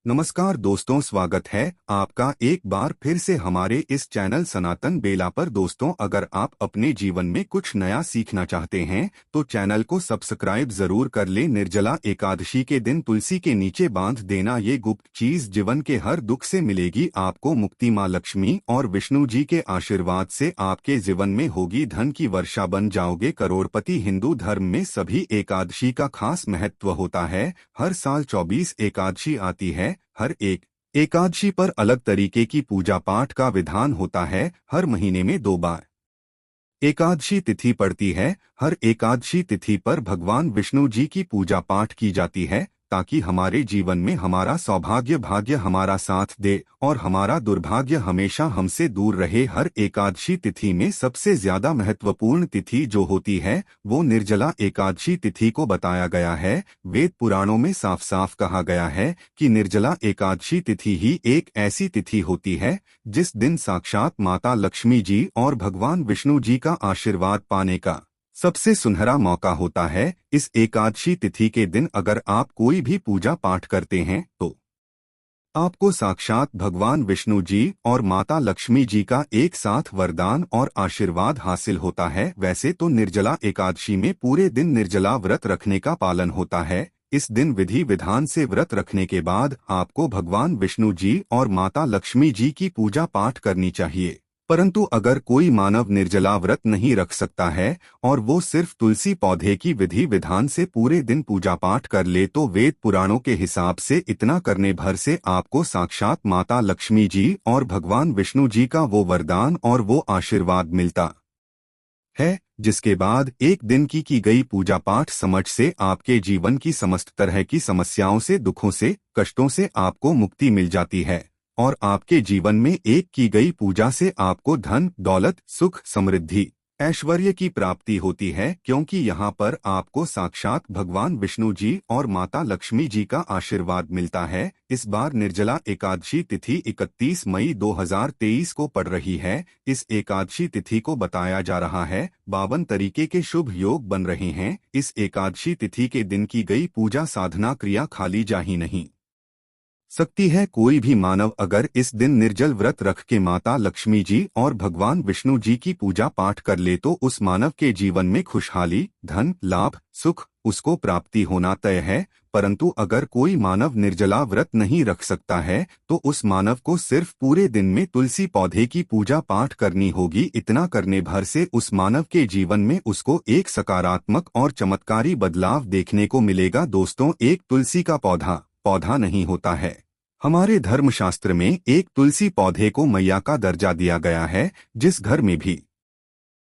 नमस्कार दोस्तों, स्वागत है आपका एक बार फिर से हमारे इस चैनल सनातन बेला पर। दोस्तों, अगर आप अपने जीवन में कुछ नया सीखना चाहते हैं तो चैनल को सब्सक्राइब जरूर कर ले। निर्जला एकादशी के दिन तुलसी के नीचे बांध देना ये गुप्त चीज जीवन के हर दुख से मिलेगी आपको मुक्ति। माँ लक्ष्मी और विष्णु जी के आशीर्वाद से आपके जीवन में होगी धन की वर्षा, बन जाओगे करोड़पति। हिंदू धर्म में सभी एकादशी का खास महत्व होता है। हर साल 24 एकादशी आती है। हर एक एकादशी पर अलग तरीके की पूजा पाठ का विधान होता है। हर महीने में 2 बार एकादशी तिथि पड़ती है। हर एकादशी तिथि पर भगवान विष्णु जी की पूजा पाठ की जाती है ताकि हमारे जीवन में हमारा सौभाग्य भाग्य हमारा साथ दे और हमारा दुर्भाग्य हमेशा हमसे दूर रहे। हर एकादशी तिथि में सबसे ज्यादा महत्वपूर्ण तिथि जो होती है वो निर्जला एकादशी तिथि को बताया गया है। वेद पुराणों में साफ साफ कहा गया है कि निर्जला एकादशी तिथि ही एक ऐसी तिथि होती है जिस दिन साक्षात माता लक्ष्मी जी और भगवान विष्णु जी का आशीर्वाद पाने का सबसे सुनहरा मौका होता है। इस एकादशी तिथि के दिन अगर आप कोई भी पूजा पाठ करते हैं तो आपको साक्षात भगवान विष्णु जी और माता लक्ष्मी जी का एक साथ वरदान और आशीर्वाद हासिल होता है। वैसे तो निर्जला एकादशी में पूरे दिन निर्जला व्रत रखने का पालन होता है। इस दिन विधि विधान से व्रत रखने के बाद आपको भगवान विष्णु जी और माता लक्ष्मी जी की पूजा पाठ करनी चाहिए। परंतु अगर कोई मानव निर्जला व्रत नहीं रख सकता है और वो सिर्फ तुलसी पौधे की विधि विधान से पूरे दिन पूजा पाठ कर ले तो वेद पुराणों के हिसाब से इतना करने भर से आपको साक्षात माता लक्ष्मी जी और भगवान विष्णु जी का वो वरदान और वो आशीर्वाद मिलता है, जिसके बाद एक दिन की गई पूजा पाठ समझ से आपके जीवन की समस्त तरह की समस्याओं से, दुखों से, कष्टों से आपको मुक्ति मिल जाती है और आपके जीवन में एक की गई पूजा से आपको धन दौलत सुख समृद्धि ऐश्वर्य की प्राप्ति होती है, क्योंकि यहाँ पर आपको साक्षात भगवान विष्णु जी और माता लक्ष्मी जी का आशीर्वाद मिलता है। इस बार निर्जला एकादशी तिथि 31 मई 2023 को पड़ रही है। इस एकादशी तिथि को बताया जा रहा है 52 तरीके के शुभ योग बन रहे हैं। इस एकादशी तिथि के दिन की गई पूजा साधना क्रिया खाली जा ही नहीं सकती है। कोई भी मानव अगर इस दिन निर्जल व्रत रख के माता लक्ष्मी जी और भगवान विष्णु जी की पूजा पाठ कर ले तो उस मानव के जीवन में खुशहाली, धन, लाभ, सुख उसको प्राप्ति होना तय है। परंतु अगर कोई मानव निर्जला व्रत नहीं रख सकता है तो उस मानव को सिर्फ पूरे दिन में तुलसी पौधे की पूजा पाठ करनी होगी। इतना करने भर से उस मानव के जीवन में उसको एक सकारात्मक और चमत्कारी बदलाव देखने को मिलेगा। दोस्तों, एक तुलसी का पौधा नहीं होता है। हमारे धर्मशास्त्र में एक तुलसी पौधे को मैया का दर्जा दिया गया है। जिस घर में भी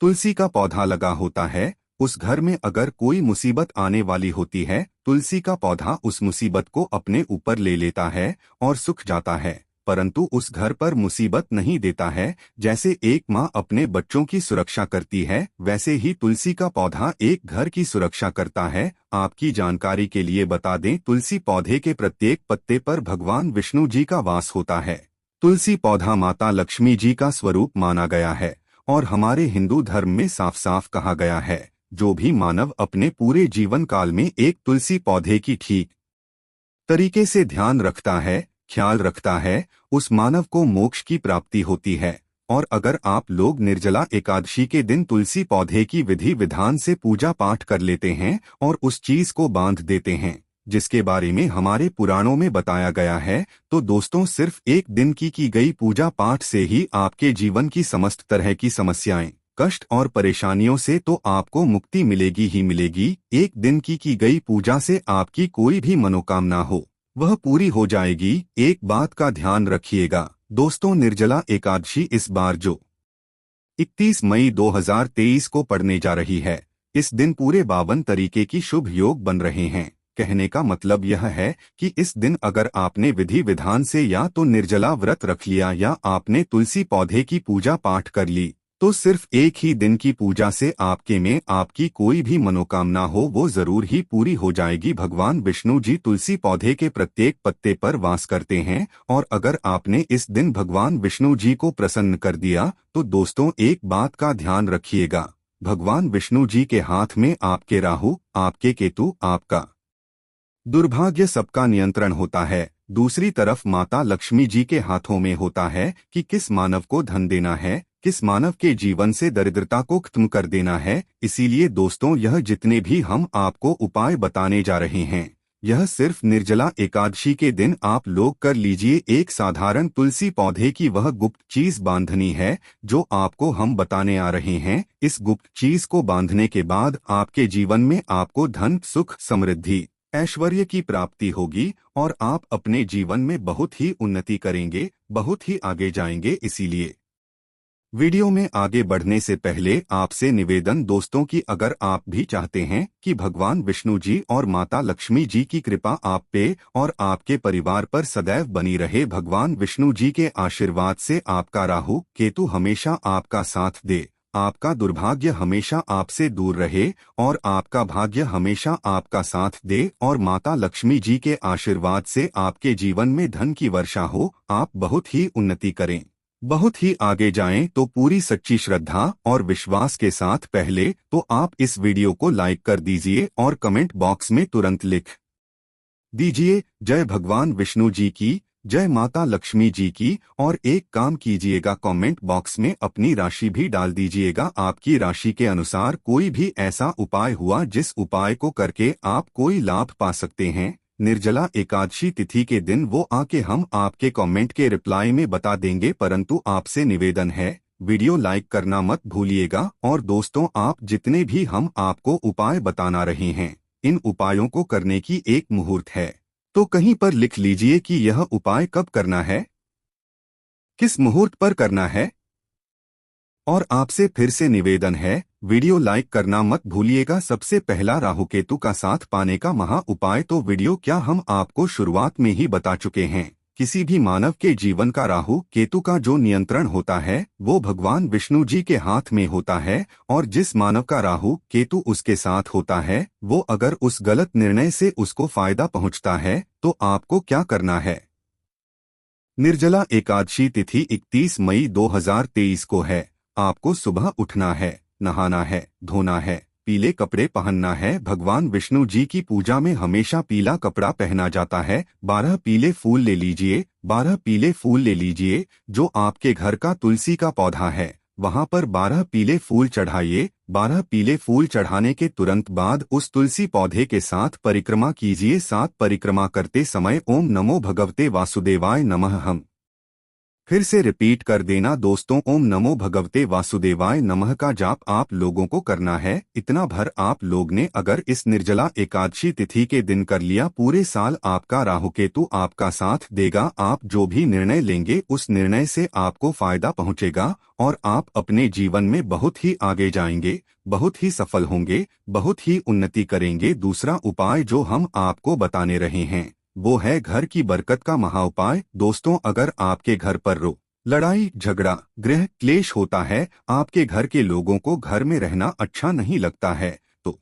तुलसी का पौधा लगा होता है उस घर में अगर कोई मुसीबत आने वाली होती है, तुलसी का पौधा उस मुसीबत को अपने ऊपर ले लेता है और सुख जाता है, परंतु उस घर पर मुसीबत नहीं देता है। जैसे एक माँ अपने बच्चों की सुरक्षा करती है, वैसे ही तुलसी का पौधा एक घर की सुरक्षा करता है। आपकी जानकारी के लिए बता दें, तुलसी पौधे के प्रत्येक पत्ते पर भगवान विष्णु जी का वास होता है। तुलसी पौधा माता लक्ष्मी जी का स्वरूप माना गया है और हमारे हिंदू धर्म में साफ साफ कहा गया है, जो भी मानव अपने पूरे जीवन काल में एक तुलसी पौधे की ठीक तरीके से ध्यान रखता है, ख्याल रखता है, उस मानव को मोक्ष की प्राप्ति होती है। और अगर आप लोग निर्जला एकादशी के दिन तुलसी पौधे की विधि विधान से पूजा पाठ कर लेते हैं और उस चीज को बांध देते हैं जिसके बारे में हमारे पुराणों में बताया गया है, तो दोस्तों सिर्फ एक दिन की गई पूजा पाठ से ही आपके जीवन की समस्त तरह की समस्याएं, कष्ट और परेशानियों से तो आपको मुक्ति मिलेगी ही मिलेगी। एक दिन की गई पूजा से आपकी कोई भी मनोकामना हो वह पूरी हो जाएगी। एक बात का ध्यान रखिएगा दोस्तों, निर्जला एकादशी इस बार जो 31 मई 2023 को पड़ने जा रही है, इस दिन पूरे 52 तरीके की शुभ योग बन रहे हैं। कहने का मतलब यह है कि इस दिन अगर आपने विधि विधान से या तो निर्जला व्रत रख लिया या आपने तुलसी पौधे की पूजा पाठ कर ली तो सिर्फ एक ही दिन की पूजा से आपकी कोई भी मनोकामना हो वो जरूर ही पूरी हो जाएगी। भगवान विष्णु जी तुलसी पौधे के प्रत्येक पत्ते पर वास करते हैं और अगर आपने इस दिन भगवान विष्णु जी को प्रसन्न कर दिया तो दोस्तों एक बात का ध्यान रखिएगा, भगवान विष्णु जी के हाथ में आपके राहु, आपके केतु, आपका दुर्भाग्य सबका नियंत्रण होता है। दूसरी तरफ माता लक्ष्मी जी के हाथों में होता है कि किस मानव को धन देना है, किस मानव के जीवन से दरिद्रता को खत्म कर देना है। इसीलिए दोस्तों, यह जितने भी हम आपको उपाय बताने जा रहे हैं, यह सिर्फ निर्जला एकादशी के दिन आप लोग कर लीजिए। एक साधारण तुलसी पौधे की वह गुप्त चीज बांधनी है जो आपको हम बताने आ रहे हैं। इस गुप्त चीज को बांधने के बाद आपके जीवन में आपको धन, सुख, समृद्धि, ऐश्वर्य की प्राप्ति होगी और आप अपने जीवन में बहुत ही उन्नति करेंगे, बहुत ही आगे जाएंगे। इसीलिए वीडियो में आगे बढ़ने से पहले आपसे निवेदन दोस्तों कि अगर आप भी चाहते हैं कि भगवान विष्णु जी और माता लक्ष्मी जी की कृपा आप पे और आपके परिवार पर सदैव बनी रहे, भगवान विष्णु जी के आशीर्वाद से आपका राहु केतु हमेशा आपका साथ दे, आपका दुर्भाग्य हमेशा आपसे दूर रहे और आपका भाग्य हमेशा आपका साथ दे और माता लक्ष्मी जी के आशीर्वाद से आपके जीवन में धन की वर्षा हो, आप बहुत ही उन्नति करें, बहुत ही आगे जाएं, तो पूरी सच्ची श्रद्धा और विश्वास के साथ पहले तो आप इस वीडियो को लाइक कर दीजिए और कमेंट बॉक्स में तुरंत लिख दीजिए जय भगवान विष्णु जी की, जय माता लक्ष्मी जी की। और एक काम कीजिएगा, कमेंट बॉक्स में अपनी राशि भी डाल दीजिएगा। आपकी राशि के अनुसार कोई भी ऐसा उपाय हुआ जिस उपाय को करके आप कोई लाभ पा सकते हैं निर्जला एकादशी तिथि के दिन, वो आके हम आपके कमेंट के रिप्लाई में बता देंगे। परंतु आपसे निवेदन है, वीडियो लाइक करना मत भूलिएगा। और दोस्तों, आप जितने भी हम आपको उपाय बताना रहे हैं, इन उपायों को करने की एक मुहूर्त है, तो कहीं पर लिख लीजिए कि यह उपाय कब करना है, किस मुहूर्त पर करना है। और आपसे फिर से निवेदन है, वीडियो लाइक करना मत भूलिएगा। सबसे पहला राहु केतु का साथ पाने का महा उपाय तो वीडियो क्या हम आपको शुरुआत में ही बता चुके हैं। किसी भी मानव के जीवन का राहु केतु का जो नियंत्रण होता है वो भगवान विष्णु जी के हाथ में होता है, और जिस मानव का राहु केतु उसके साथ होता है, वो अगर उस गलत निर्णय से उसको फायदा पहुंचता है तो आपको क्या करना है। निर्जला एकादशी तिथि 31 मई 2023 को है। आपको सुबह उठना है, नहाना है, धोना है, पीले कपड़े पहनना है। भगवान विष्णु जी की पूजा में हमेशा पीला कपड़ा पहना जाता है। 12 पीले फूल ले लीजिए, 12 पीले फूल ले लीजिए। जो आपके घर का तुलसी का पौधा है वहां पर 12 पीले फूल चढ़ाइए। 12 पीले फूल चढ़ाने के तुरंत बाद उस तुलसी पौधे के साथ परिक्रमा कीजिए। 7 परिक्रमा करते समय ओम नमो भगवते वासुदेवाय नमः हम फिर से रिपीट कर देना दोस्तों, ओम नमो भगवते वासुदेवाय नमः का जाप आप लोगों को करना है। इतना भर आप लोग ने अगर इस निर्जला एकादशी तिथि के दिन कर लिया, पूरे साल आपका राहु केतु आपका साथ देगा। आप जो भी निर्णय लेंगे उस निर्णय से आपको फायदा पहुंचेगा और आप अपने जीवन में बहुत ही आगे जाएंगे, बहुत ही सफल होंगे, बहुत ही उन्नति करेंगे। दूसरा उपाय जो हम आपको बताने रहे हैं वो है घर की बरकत का महाउपाय। दोस्तों, अगर आपके घर पर लड़ाई झगड़ा गृह क्लेश होता है, आपके घर के लोगों को घर में रहना अच्छा नहीं लगता है, तो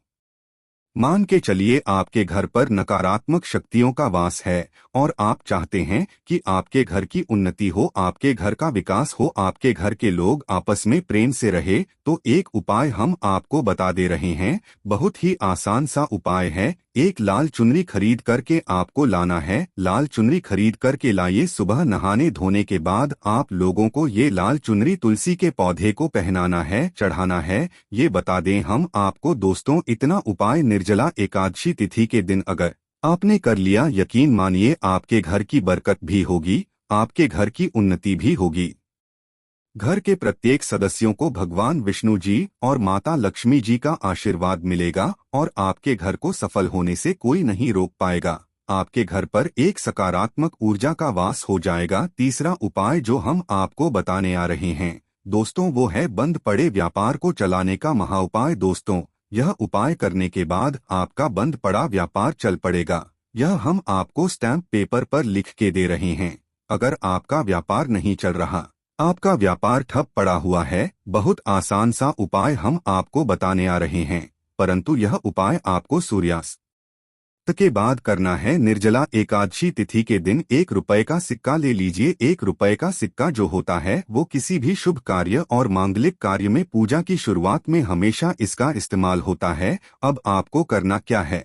मान के चलिए आपके घर पर नकारात्मक शक्तियों का वास है और आप चाहते हैं कि आपके घर की उन्नति हो, आपके घर का विकास हो, आपके घर के लोग आपस में प्रेम से रहे, तो एक उपाय हम आपको बता दे रहे हैं। बहुत ही आसान सा उपाय है। एक लाल चुनरी खरीद करके आपको लाना है। लाल चुनरी खरीद करके लाइए। सुबह नहाने धोने के बाद आप लोगों को ये लाल चुनरी तुलसी के पौधे को पहनाना है, चढ़ाना है। ये बता दें हम आपको दोस्तों, इतना उपाय निर्जला एकादशी तिथि के दिन अगर आपने कर लिया, यकीन मानिए आपके घर की बरकत भी होगी, आपके घर की उन्नति भी होगी। घर के प्रत्येक सदस्यों को भगवान विष्णु जी और माता लक्ष्मी जी का आशीर्वाद मिलेगा और आपके घर को सफल होने से कोई नहीं रोक पाएगा। आपके घर पर एक सकारात्मक ऊर्जा का वास हो जाएगा। तीसरा उपाय जो हम आपको बताने आ रहे हैं दोस्तों, वो है बंद पड़े व्यापार को चलाने का महाउपाय। दोस्तों, यह उपाय करने के बाद आपका बंद पड़ा व्यापार चल पड़ेगा। यह हम आपको स्टैम्प पेपर पर लिख के दे रहे हैं। अगर आपका व्यापार नहीं चल रहा, आपका व्यापार ठप पड़ा हुआ है, बहुत आसान सा उपाय हम आपको बताने आ रहे हैं, परंतु यह उपाय आपको सूर्यास्त के बाद करना है। निर्जला एकादशी तिथि के दिन 1 रुपए का सिक्का ले लीजिए। 1 रुपए का सिक्का जो होता है वो किसी भी शुभ कार्य और मांगलिक कार्य में पूजा की शुरुआत में हमेशा इसका इस्तेमाल होता है। अब आपको करना क्या है,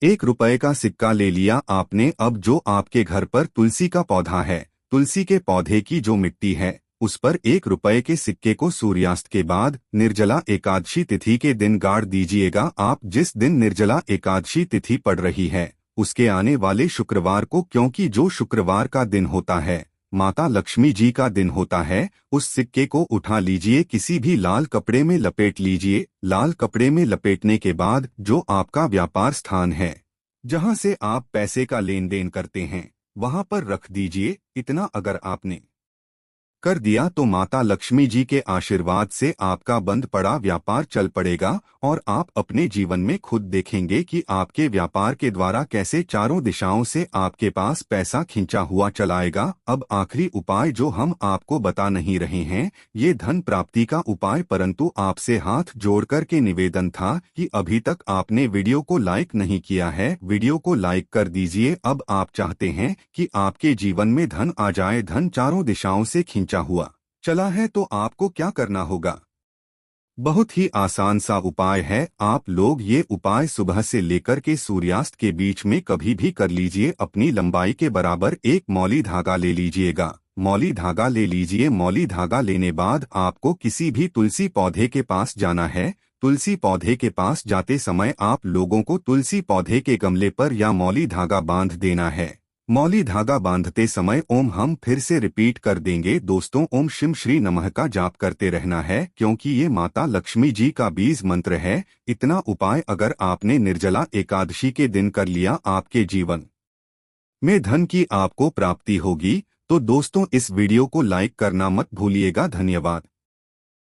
1 रुपए का सिक्का ले लिया आपने। अब जो आपके घर पर तुलसी का पौधा है, तुलसी के पौधे की जो मिट्टी है, उस पर 1 रुपए के सिक्के को सूर्यास्त के बाद निर्जला एकादशी तिथि के दिन गाड़ दीजिएगा। आप जिस दिन निर्जला एकादशी तिथि पड़ रही है उसके आने वाले शुक्रवार को, क्योंकि जो शुक्रवार का दिन होता है माता लक्ष्मी जी का दिन होता है, उस सिक्के को उठा लीजिए, किसी भी लाल कपड़े में लपेट लीजिए। लाल कपड़े में लपेटने के बाद जो आपका व्यापार स्थान है, जहां से आप पैसे का लेन देन करते हैं, वहां पर रख दीजिए। इतना अगर आपने कर दिया तो माता लक्ष्मी जी के आशीर्वाद से आपका बंद पड़ा व्यापार चल पड़ेगा और आप अपने जीवन में खुद देखेंगे कि आपके व्यापार के द्वारा कैसे चारों दिशाओं से आपके पास पैसा खींचा हुआ चलाएगा। अब आखिरी उपाय जो हम आपको बता नहीं रहे हैं, ये धन प्राप्ति का उपाय, परंतु आपसे हाथ जोड़कर के निवेदन था कि अभी तक आपने वीडियो को लाइक नहीं किया है, वीडियो को लाइक कर दीजिए। अब आप चाहते हैं कि आपके जीवन में धन आ जाए, धन चारों दिशाओं से हुआ चला है, तो आपको क्या करना होगा? बहुत ही आसान सा उपाय है। आप लोग ये उपाय सुबह से लेकर के सूर्यास्त के बीच में कभी भी कर लीजिए। अपनी लंबाई के बराबर एक मौली धागा ले लीजिएगा। मौली धागा ले लीजिए। मौली धागा लेने बाद आपको किसी भी तुलसी पौधे के पास जाना है। तुलसी पौधे के पास जाते समय आप लोगों को तुलसी पौधे के गमले पर या मौली धागा बांध देना है। मौली धागा बांधते समय ओम हम फिर से रिपीट कर देंगे दोस्तों, ओम शिम श्री नमः का जाप करते रहना है, क्योंकि ये माता लक्ष्मी जी का बीज मंत्र है। इतना उपाय अगर आपने निर्जला एकादशी के दिन कर लिया, आपके जीवन में धन की आपको प्राप्ति होगी। तो दोस्तों, इस वीडियो को लाइक करना मत भूलिएगा। धन्यवाद।